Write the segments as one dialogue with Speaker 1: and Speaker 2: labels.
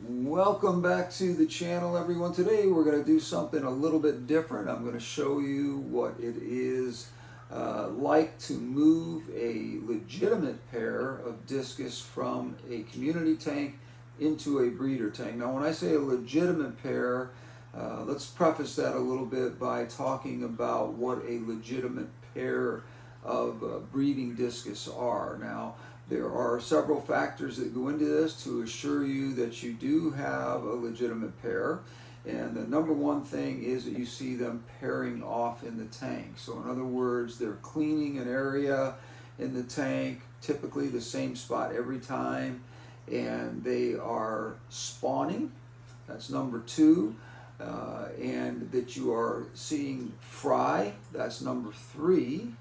Speaker 1: Welcome back to the channel, everyone. Today we're going to do something a little bit different. I'm going to show you what it is like to move a legitimate pair of discus from a community tank into a breeder tank. Now when I say a legitimate pair, let's preface that a little bit by talking about what a legitimate pair of breeding discus are. Now, there are several factors that go into this to assure you that you do have a legitimate pair. And the number one thing is that you see them pairing off in the tank. So in other words, they're cleaning an area in the tank, typically the same spot every time, and they are spawning. That's number two. And that you are seeing fry. That's number three.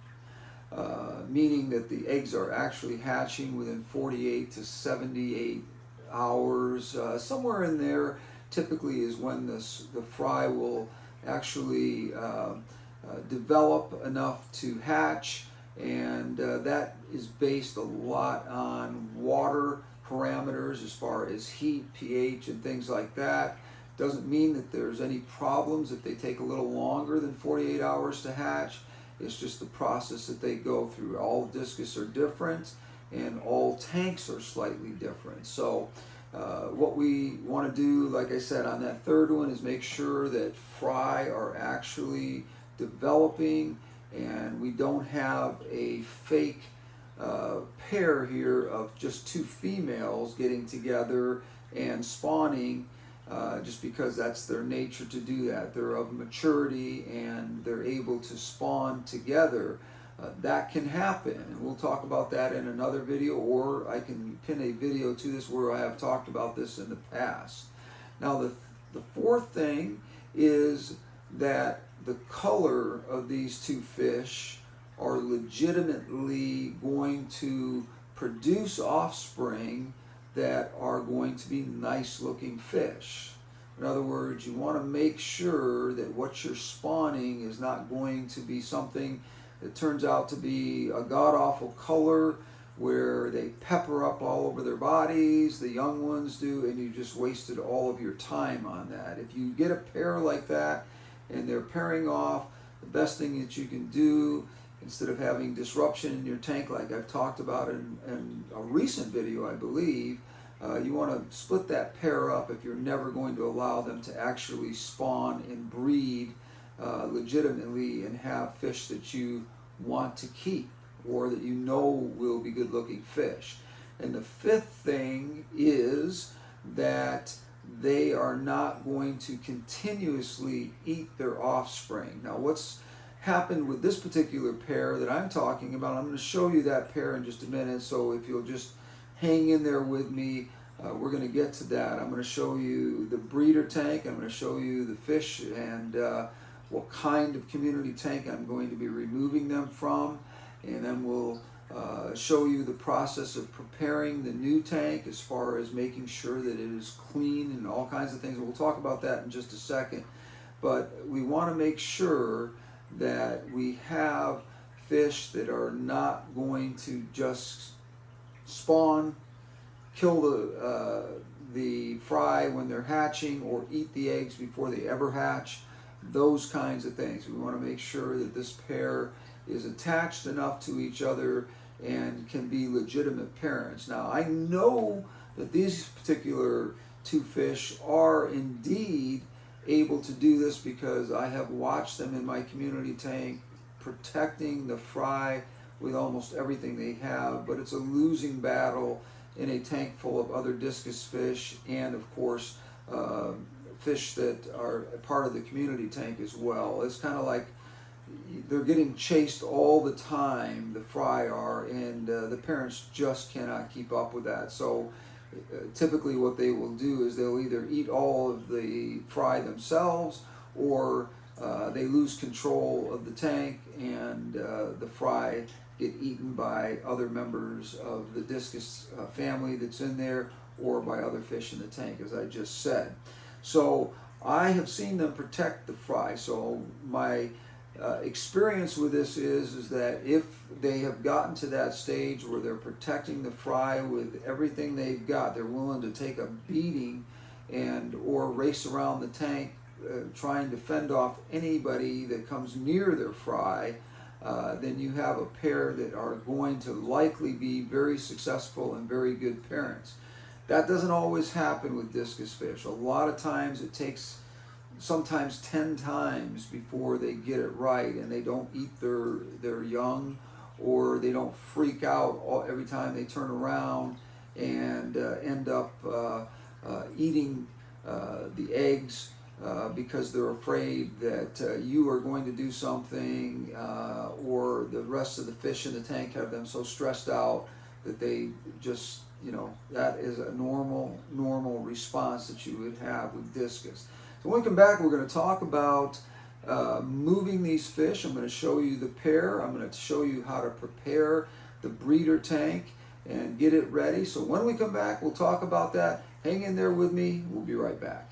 Speaker 1: Meaning that the eggs are actually hatching within 48 to 78 hours. Somewhere in there typically is when the fry will actually develop enough to hatch, and that is based a lot on water parameters as far as heat, pH, and things like that. Doesn't mean that there's any problems if they take a little longer than 48 hours to hatch. It's just the process that they go through. All discus are different and all tanks are slightly different. So what we want to do, like I said, on that third one is make sure that fry are actually developing and we don't have a fake pair here of just two females getting together and spawning. Just because that's their nature to do that. They're of maturity and they're able to spawn together. That can happen, and we'll talk about that in another video, or I can pin a video to this where I have talked about this in the past. Now the fourth thing is that the color of these two fish are legitimately going to produce offspring that are going to be nice looking fish. In other words, you want to make sure that what you're spawning is not going to be something that turns out to be a god-awful color where they pepper up all over their bodies, the young ones do, and you just wasted all of your time on that. If you get a pair like that and they're pairing off, the best thing that you can do, instead of having disruption in your tank like I've talked about in a recent video, I believe, you want to split that pair up if you're never going to allow them to actually spawn and breed legitimately and have fish that you want to keep or that you know will be good looking fish. And the fifth thing is that they are not going to continuously eat their offspring. Now what's happened with this particular pair that I'm talking about, I'm going to show you that pair in just a minute, so if you'll just hang in there with me, we're going to get to that. I'm going to show you the breeder tank, I'm going to show you the fish and what kind of community tank I'm going to be removing them from, and then we'll show you the process of preparing the new tank as far as making sure that it is clean and all kinds of things. We'll talk about that in just a second, but we want to make sure that we have fish that are not going to just spawn, kill the fry when they're hatching, or eat the eggs before they ever hatch, those kinds of things. We want to make sure that this pair is attached enough to each other and can be legitimate parents. Now I know that these particular two fish are indeed able to do this because I have watched them in my community tank protecting the fry with almost everything they have, but it's a losing battle in a tank full of other discus fish and of course fish that are part of the community tank as well. It's kind of like they're getting chased all the time, the fry are, and the parents just cannot keep up with that. So typically what they will do is they'll either eat all of the fry themselves, or they lose control of the tank and the fry get eaten by other members of the discus family that's in there, or by other fish in the tank, as I just said. So I have seen them protect the fry. So my experience with this is that if they have gotten to that stage where they're protecting the fry with everything they've got, they're willing to take a beating or race around the tank trying to fend off anybody that comes near their fry, then you have a pair that are going to likely be very successful and very good parents. That doesn't always happen with discus fish. A lot of times it takes sometimes 10 times before they get it right, and they don't eat their young, or they don't freak out every time they turn around and end up eating the eggs because they're afraid that you are going to do something, or the rest of the fish in the tank have them so stressed out that they just, that is a normal response that you would have with discus. So when we come back, we're going to talk about moving these fish. I'm going to show you the pair. I'm going to show you how to prepare the breeder tank and get it ready. So when we come back, we'll talk about that. Hang in there with me. We'll be right back.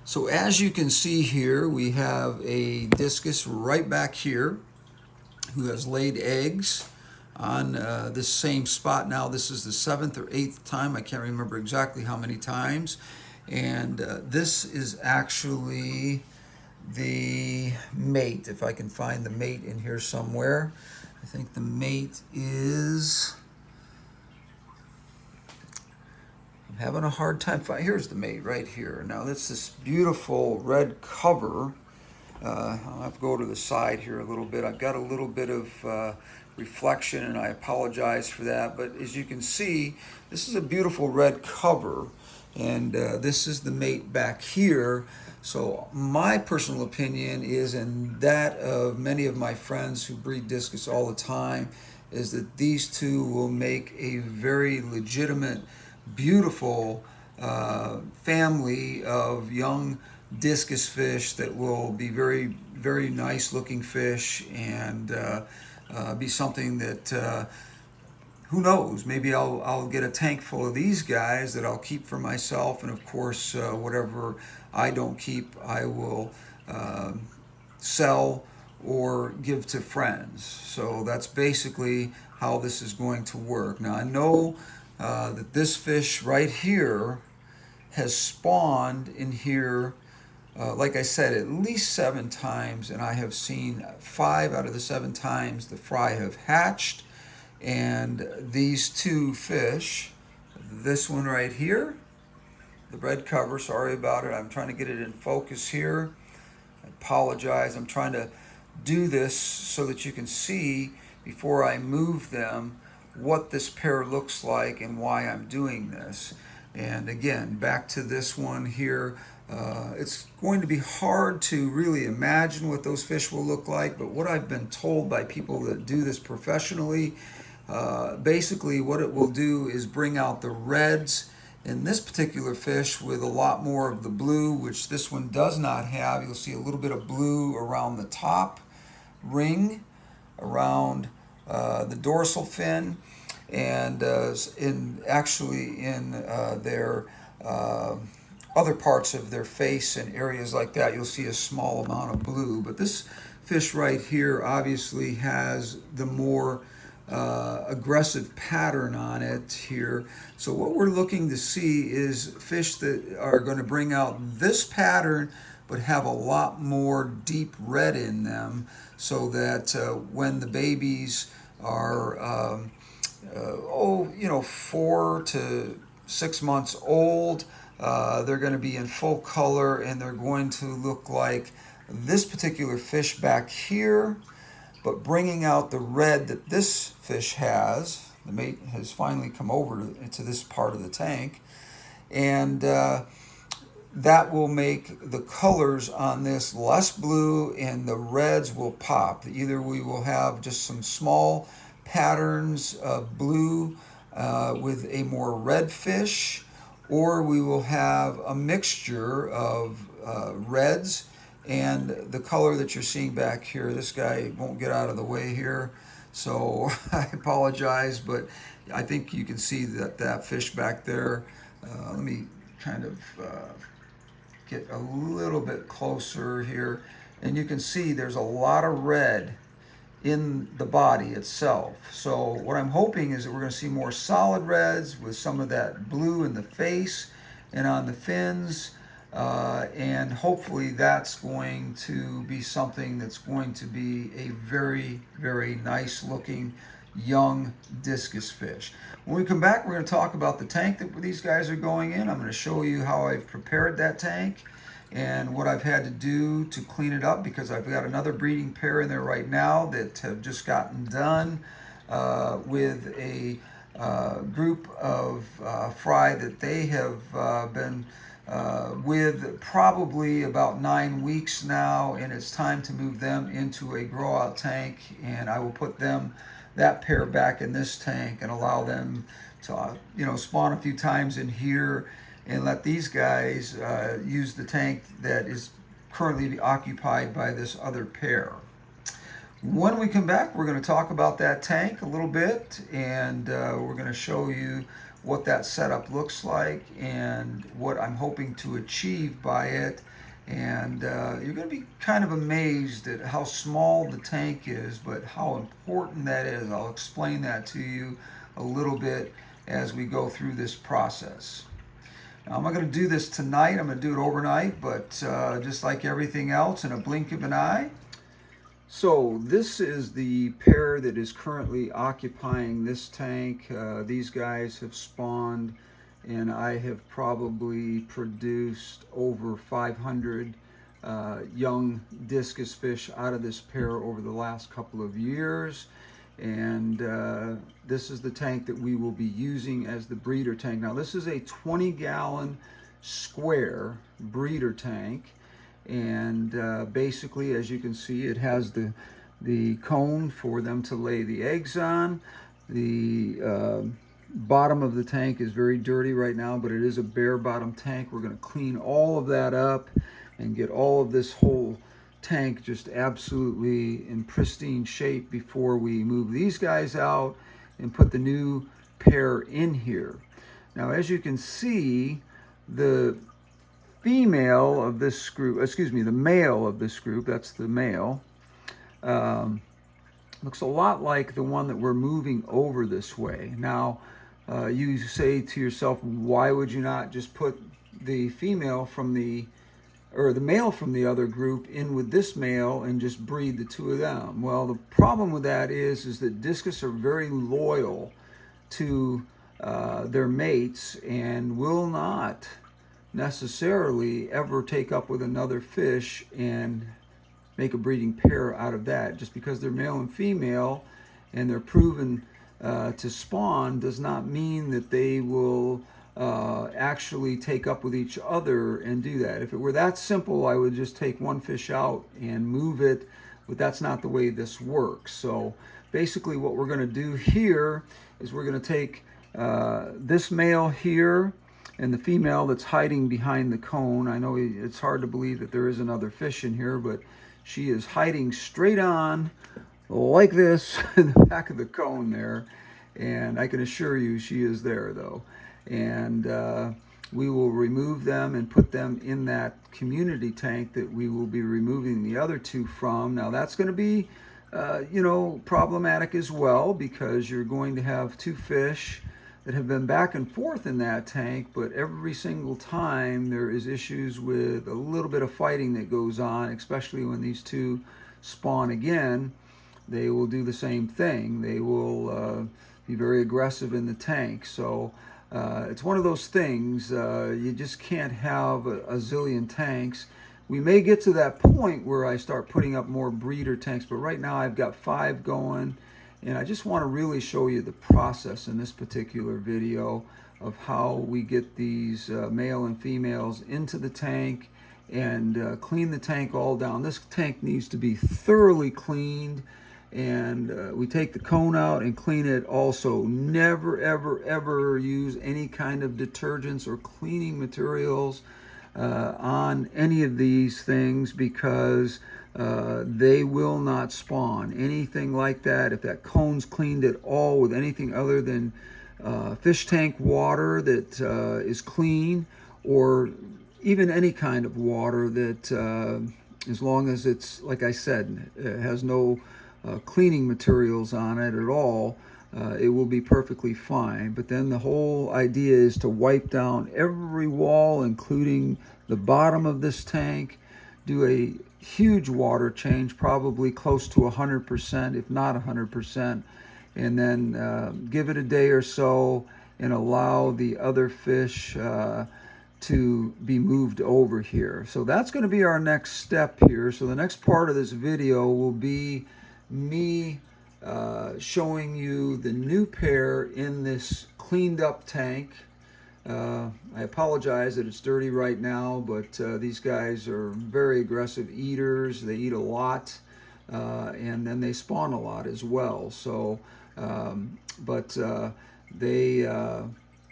Speaker 1: So as you can see here, we have a discus right back here who has laid eggs on this same spot. Now this is the 7th or 8th time. I can't remember exactly how many times. And this is actually the mate, if I can find the mate in here somewhere. I think the mate is, I'm having a hard time finding, here's the mate right here. Now that's this beautiful red cover. I'll have to go to the side here a little bit. I've got a little bit of reflection, and I apologize for that, but as you can see, this is a beautiful red cover, and this is the mate back here. So my personal opinion is, and that of many of my friends who breed discus all the time, is that these two will make a very legitimate, beautiful family of young discus fish that will be very, very nice looking fish, and be something that who knows, maybe I'll get a tank full of these guys that I'll keep for myself, and of course whatever I don't keep I will sell or give to friends. So that's basically how this is going to work. Now I know that this fish right here has spawned in here, like I said, at least 7 times, and I have seen 5 out of the 7 times the fry have hatched. And these 2 fish, this one right here, the red cover, sorry about it, I'm trying to get it in focus here. I apologize, I'm trying to do this so that you can see before I move them what this pair looks like and why I'm doing this. And again, back to this one here, it's going to be hard to really imagine what those fish will look like, but what I've been told by people that do this professionally, basically what it will do is bring out the reds in this particular fish with a lot more of the blue, which this one does not have. You'll see a little bit of blue around the top ring, around the dorsal fin, and in their other parts of their face and areas like that, you'll see a small amount of blue. But this fish right here obviously has the more aggressive pattern on it here. So what we're looking to see is fish that are going to bring out this pattern but have a lot more deep red in them, so that when the babies are 4 to 6 months old, they're going to be in full color, and they're going to look like this particular fish back here, but bringing out the red that this fish has. The mate has finally come over into this part of the tank, and that will make the colors on this less blue, and the reds will pop. Either we will have just some small patterns of blue with a more red fish, or we will have a mixture of reds and the color that you're seeing back here. This guy won't get out of the way here, so I apologize, but I think you can see that fish back there. Let me kind of get a little bit closer here, and you can see there's a lot of red in the body itself. So what I'm hoping is that we're going to see more solid reds with some of that blue in the face, and on the fins. And hopefully that's going to be something that's going to be a very, very nice looking young discus fish. When we come back, we're going to talk about the tank that these guys are going in. I'm going to show you how I've prepared that tank and what I've had to do to clean it up, because I've got another breeding pair in there right now that have just gotten done with a group of fry that they have been with probably about 9 weeks now, and it's time to move them into a grow out tank, and I will put that pair back in this tank and allow them to spawn a few times in here and let these guys use the tank that is currently occupied by this other pair. When we come back, we're going to talk about that tank a little bit, and we're going to show you what that setup looks like and what I'm hoping to achieve by it. And you're going to be kind of amazed at how small the tank is, but how important that is. I'll explain that to you a little bit as we go through this process. Now, I'm not going to do this tonight. I'm going to do it overnight, but just like everything else, in a blink of an eye. So this is the pair that is currently occupying this tank. These guys have spawned, and I have probably produced over 500 young discus fish out of this pair over the last couple of years. And this is the tank that we will be using as the breeder tank. Now, this is a 20-gallon square breeder tank. And basically, as you can see, it has the cone for them to lay the eggs on. The bottom of the tank is very dirty right now, but it is a bare bottom tank. We're going to clean all of that up and get all of this whole tank just absolutely in pristine shape before we move these guys out and put the new pair in here. Now, as you can see, the female of this group, the male of this group, that's the male, looks a lot like the one that we're moving over this way. Now, you say to yourself, why would you not just put the female from the male from the other group in with this male and just breed the two of them? Well, the problem with that is that discus are very loyal to their mates and will not necessarily ever take up with another fish and make a breeding pair out of that. Just because they're male and female and they're proven to spawn does not mean that they will actually take up with each other and do that. If it were that simple, I would just take one fish out and move it, but that's not the way this works. So basically what we're going to do here is we're going to take this male here and the female that's hiding behind the cone. I know it's hard to believe that there is another fish in here, but she is hiding straight on like this in the back of the cone there. And I can assure you she is there though. And we will remove them and put them in that community tank that we will be removing the other two from. Now that's going to be, problematic as well, because you're going to have two fish that have been back and forth in that tank, but every single time there is issues with a little bit of fighting that goes on, especially when these two spawn again. They will do the same thing. They will be very aggressive in the tank. So it's one of those things, you just can't have a zillion tanks. We may get to that point where I start putting up more breeder tanks, but right now I've got 5 going. And I just want to really show you the process in this particular video of how we get these male and females into the tank and clean the tank all down. This tank needs to be thoroughly cleaned, and we take the cone out and clean it also. Never, ever, ever use any kind of detergents or cleaning materials on any of these things, because they will not spawn. Anything like that, if that cone's cleaned at all with anything other than fish tank water that is clean, or even any kind of water that, as long as it's, like I said, it has no cleaning materials on it at all, it will be perfectly fine. But then the whole idea is to wipe down every wall, including the bottom of this tank, do a huge water change, probably close to 100%, if not 100%, and then give it a day or so and allow the other fish to be moved over here. So that's going to be our next step here. So the next part of this video will be me showing you the new pair in this cleaned up tank. I apologize that it's dirty right now, but these guys are very aggressive eaters. They eat a lot, and then they spawn a lot as well. So,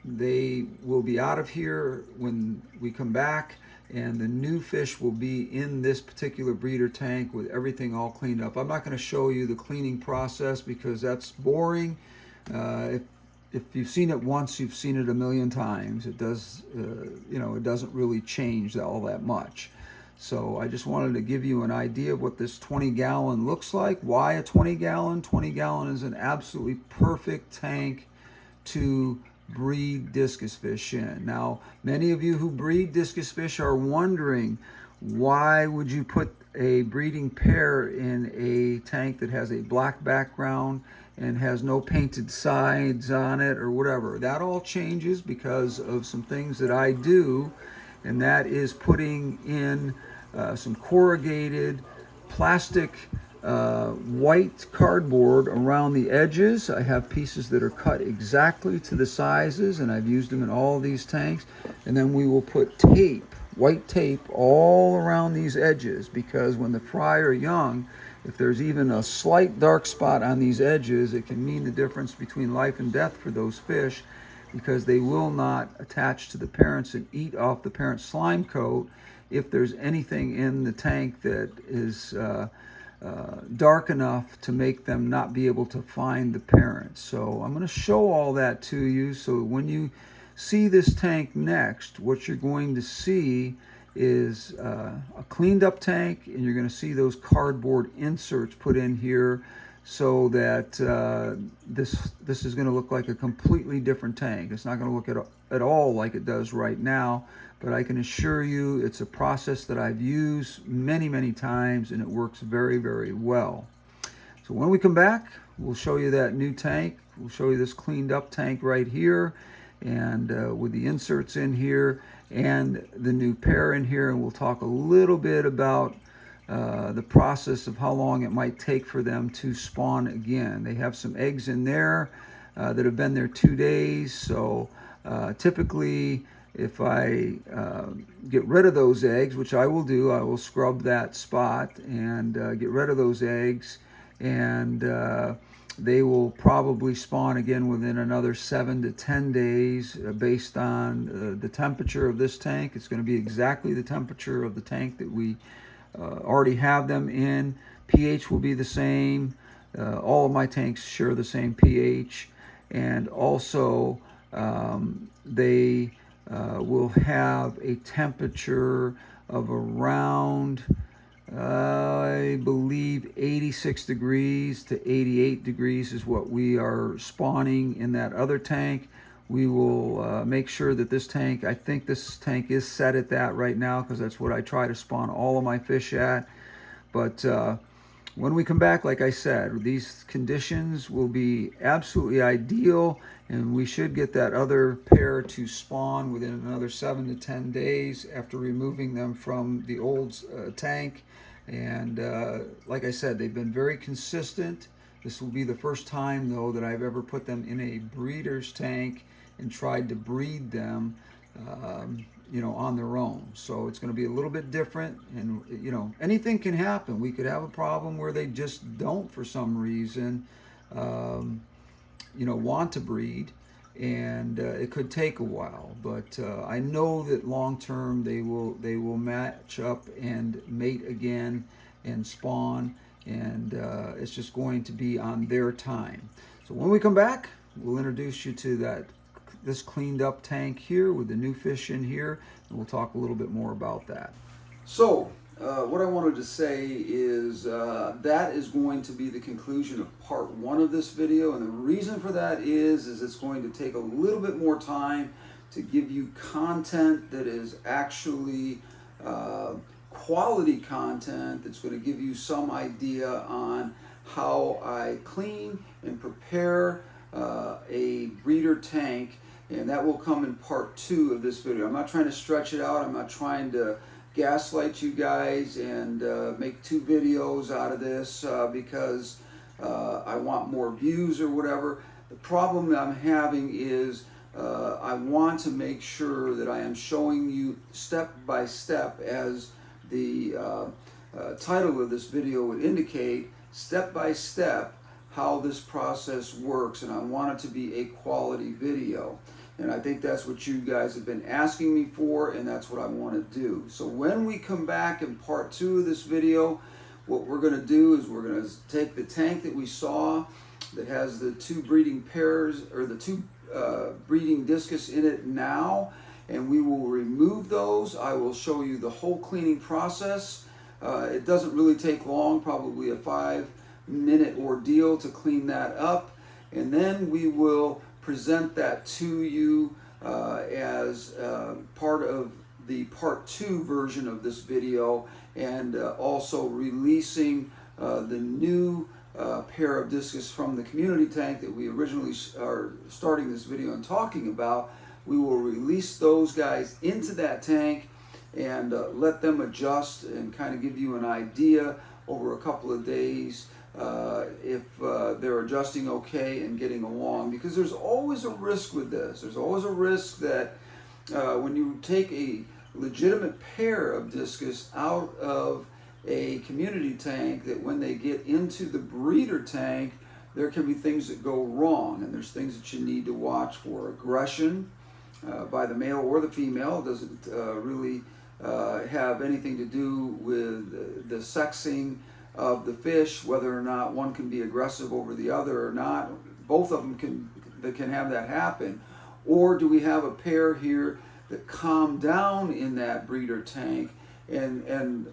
Speaker 1: they will be out of here when we come back, and the new fish will be in this particular breeder tank with everything all cleaned up. I'm not going to show you the cleaning process because that's boring. If you've seen it once, you've seen it a million times. It does, it doesn't really change all that much. So I just wanted to give you an idea of what this 20-gallon looks like. Why a 20-gallon? 20-gallon is an absolutely perfect tank to breed discus fish in. Now, many of you who breed discus fish are wondering, why would you put a breeding pair in a tank that has a black background and has no painted sides on it or whatever? That all changes because of some things that I do, and that is putting in some corrugated plastic white cardboard around the edges. I have pieces that are cut exactly to the sizes, and I've used them in all these tanks. And then we will put tape, white tape, all around these edges, because when the fry are young, if there's even a slight dark spot on these edges, it can mean the difference between life and death for those fish, because they will not attach to the parents and eat off the parent slime coat if there's anything in the tank that is dark enough to make them not be able to find the parents. So I'm going to show all that to you, so when you see this tank next, what you're going to see is a cleaned up tank, and you're going to see those cardboard inserts put in here, so that this is going to look like a completely different tank. It's not going to look at all like it does right now, but I can assure you it's a process that I've used many times, and it works very, very well. So when we come back, we'll show you that new tank. We'll show you this cleaned up tank right here, and with the inserts in here and the new pair in here, and we'll talk a little bit about the process of how long it might take for them to spawn again. They have some eggs in there that have been there 2 days, so typically if I get rid of those eggs, which I will do, I will scrub that spot and get rid of those eggs, and they will probably spawn again within another 7 to 10 days based on the temperature of this tank. It's going to be exactly the temperature of the tank that we already have them in. pH will be the same. All of my tanks share the same pH, and also they will have a temperature of around, I believe, 86 degrees to 88 degrees is what we are spawning in that other tank. We will make sure that this tank, I think this tank is set at that right now, because that's what I try to spawn all of my fish at. But when we come back, like I said, these conditions will be absolutely ideal, and we should get that other pair to spawn within another 7 to 10 days after removing them from the old tank. And like I said, they've been very consistent. This will be the first time, though, that I've ever put them in a breeder's tank and tried to breed them on their own. So it's going to be a little bit different, and anything can happen. We could have a problem where they just don't, for some reason, want to breed, and it could take a while. But I know that long term they will match up and mate again and spawn, and it's just going to be on their time. So when we come back, we'll introduce you to this cleaned up tank here with the new fish in here, and we'll talk a little bit more about that. So what I wanted to say is that is going to be the conclusion of part 1 of this video, and the reason for that is it's going to take a little bit more time to give you content that is actually quality content that's going to give you some idea on how I clean and prepare a breeder tank, and that will come in part 2 of this video. I'm not trying to stretch it out. I'm not trying to gaslight you guys and make 2 videos out of this because I want more views or whatever. The problem I'm having is I want to make sure that I am showing you step by step, as the title of this video would indicate, step by step how this process works, and I want it to be a quality video. And I think that's what you guys have been asking me for, and that's what I want to do. So when we come back in part 2 of this video, what we're going to do is we're going to take the tank that we saw that has the 2 breeding pairs, or the 2 breeding discus in it now, and we will remove those. I will show you the whole cleaning process. It doesn't really take long, probably a 5-minute ordeal to clean that up, and then we will present that to you as part of the part 2 version of this video, and also releasing the new pair of discus from the community tank that we originally are starting this video and talking about. We will release those guys into that tank and let them adjust and kind of give you an idea over a couple of days if they're adjusting okay and getting along, because there's always a risk with this. There's always a risk that when you take a legitimate pair of discus out of a community tank, that when they get into the breeder tank, there can be things that go wrong, and there's things that you need to watch for. Aggression by the male or the female. It doesn't really have anything to do with the sexing of the fish, whether or not one can be aggressive over the other or not. Both of them can have that happen. Or do we have a pair here that calm down in that breeder tank and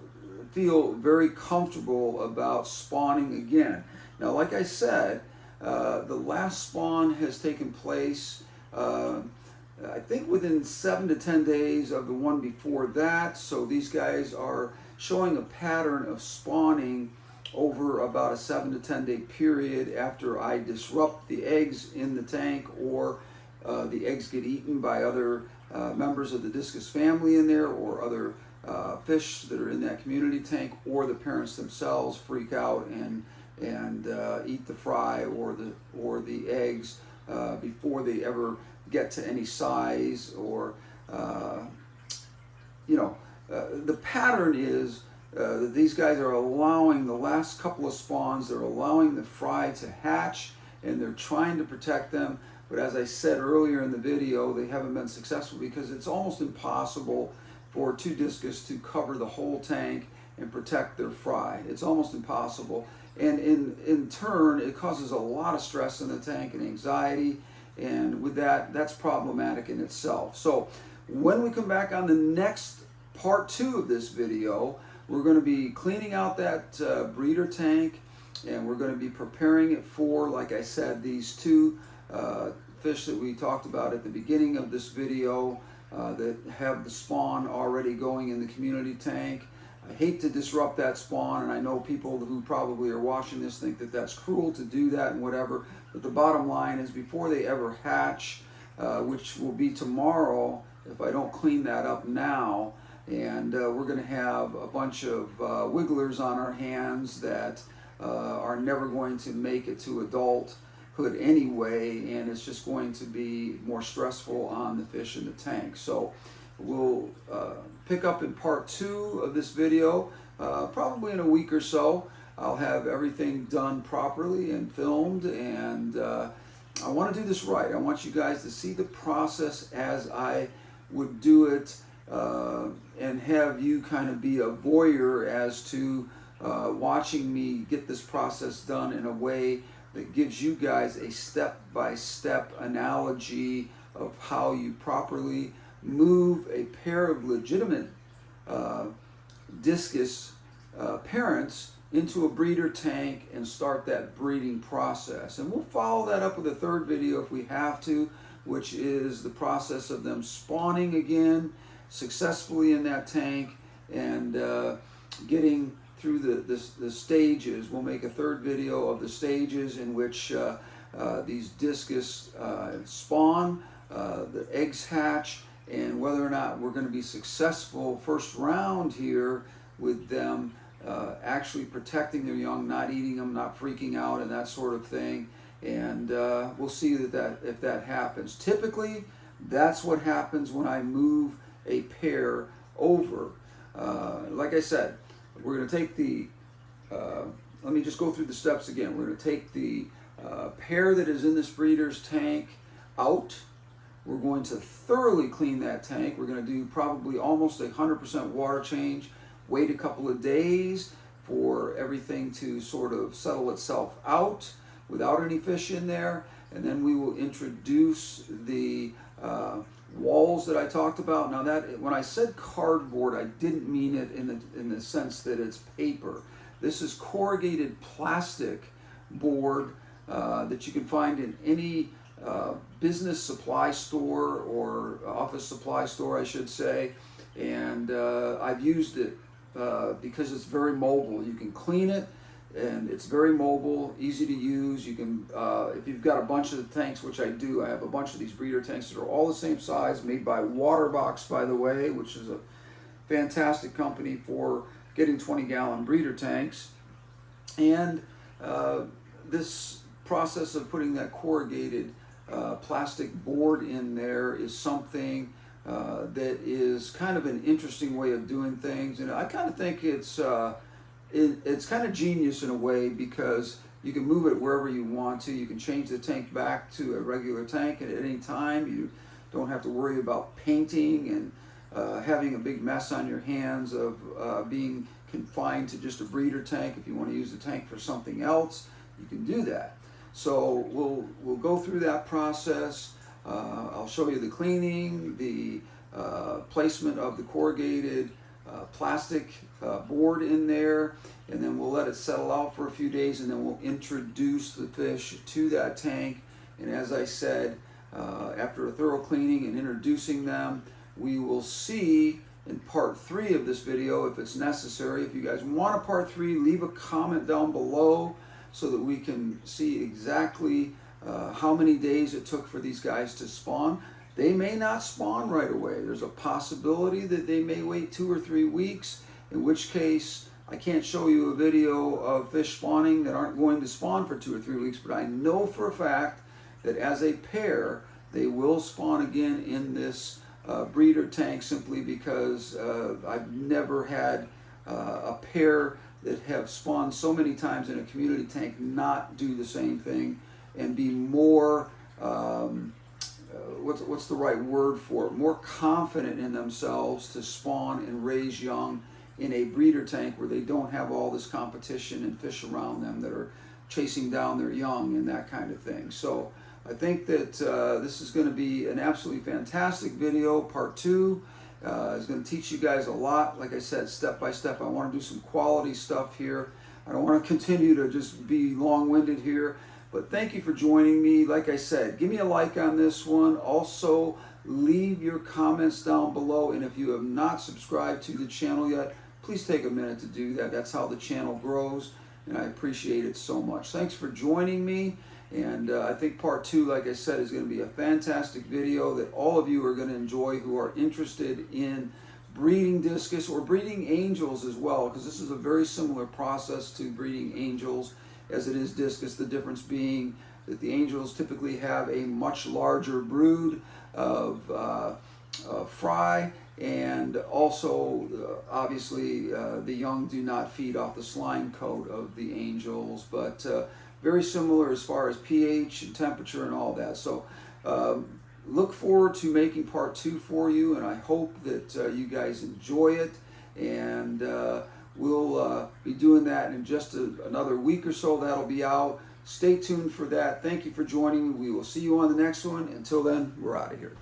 Speaker 1: feel very comfortable about spawning again? Now, like I said, the last spawn has taken place I think within 7 to 10 days of the one before that. So these guys are showing a pattern of spawning over about a 7 to 10 day period after I disrupt the eggs in the tank, or the eggs get eaten by other members of the discus family in there, or other fish that are in that community tank, or the parents themselves freak out and eat the fry or the eggs before they ever get to any size, or the pattern is that these guys are allowing the last couple of spawns, they're allowing the fry to hatch, and they're trying to protect them. But as I said earlier in the video, they haven't been successful because it's almost impossible for 2 discus to cover the whole tank and protect their fry. It's almost impossible. And in turn, it causes a lot of stress in the tank and anxiety. And with that, that's problematic in itself. So when we come back on the next part 2 of this video, we're going to be cleaning out that breeder tank, and we're going to be preparing it for, like I said, these 2 fish that we talked about at the beginning of this video that have the spawn already going in the community tank. I hate to disrupt that spawn, and I know people who probably are watching this think that that's cruel to do that and whatever, but the bottom line is, before they ever hatch, which will be tomorrow if I don't clean that up now, and we're going to have a bunch of wigglers on our hands that are never going to make it to adulthood anyway, and it's just going to be more stressful on the fish in the tank. So we'll pick up in part 2 of this video, probably in a week or so. I'll have everything done properly and filmed, and I want to do this right. I want you guys to see the process as I would do it, and have you kind of be a voyeur as to watching me get this process done in a way that gives you guys a step-by-step analogy of how you properly move a pair of legitimate discus parents into a breeder tank and start that breeding process. And we'll follow that up with a third video if we have to, which is the process of them spawning again successfully in that tank and getting through the stages. We'll make a third video of the stages in which these discus spawn, the eggs hatch, and whether or not we're going to be successful first round here with them actually protecting their young, not eating them, not freaking out, and that sort of thing. And we'll see if that happens. Typically, that's what happens when I move a pair over. Like I said, we're going to take the, let me just go through the steps again. We're going to take the pair that is in this breeder's tank out. We're going to thoroughly clean that tank. We're going to do probably almost 100% water change. Wait a couple of days for everything to sort of settle itself out without any fish in there. And then we will introduce the walls that I talked about. Now that, when I said cardboard, I didn't mean it in the sense that it's paper. This is corrugated plastic board that you can find in any business supply store or office supply store, I should say. And I've used it because it's very mobile. You can clean it, and it's very mobile, easy to use. You can, if you've got a bunch of the tanks, which I do, I have a bunch of these breeder tanks that are all the same size, made by Waterbox, by the way, which is a fantastic company for getting 20-gallon breeder tanks. And this process of putting that corrugated plastic board in there is something that is kind of an interesting way of doing things, and I kind of think it's kind of genius in a way, because you can move it wherever you want to. You can change the tank back to a regular tank at any time. You don't have to worry about painting and having a big mess on your hands of being confined to just a breeder tank. If you want to use the tank for something else, you can do that. So we'll go through that process. I'll show you the cleaning, the placement of the corrugated plastic board in there, and then we'll let it settle out for a few days, and then we'll introduce the fish to that tank. And as I said, after a thorough cleaning and introducing them, we will see in part 3 of this video if it's necessary. If you guys want a part 3, leave a comment down below so that we can see exactly how many days it took for these guys to spawn. They may not spawn right away. There's a possibility that they may wait 2 or 3 weeks, in which case I can't show you a video of fish spawning that aren't going to spawn for 2 or 3 weeks, but I know for a fact that as a pair, they will spawn again in this breeder tank, simply because I've never had a pair that have spawned so many times in a community tank not do the same thing and be more, what's the right word for it, more confident in themselves to spawn and raise young in a breeder tank where they don't have all this competition and fish around them that are chasing down their young and that kind of thing. So I think that this is going to be an absolutely fantastic video. Part 2 is going to teach you guys a lot. Like I said, step by step. I want to do some quality stuff here. I don't want to continue to just be long-winded here. But thank you for joining me. Like I said, give me a like on this one. Also, leave your comments down below. And if you have not subscribed to the channel yet, please take a minute to do that. That's how the channel grows, and I appreciate it so much. Thanks for joining me. And I think part 2, like I said, is going to be a fantastic video that all of you are going to enjoy who are interested in breeding discus or breeding angels as well, because this is a very similar process to breeding angels as it is discus. The difference being that the angels typically have a much larger brood of fry, and also obviously the young do not feed off the slime coat of the angels, but very similar as far as pH and temperature and all that. So look forward to making part 2 for you, and I hope that you guys enjoy it. And we'll be doing that in just another week or so. That'll be out. Stay tuned for that. Thank you for joining me. We will see you on the next one. Until then, we're out of here.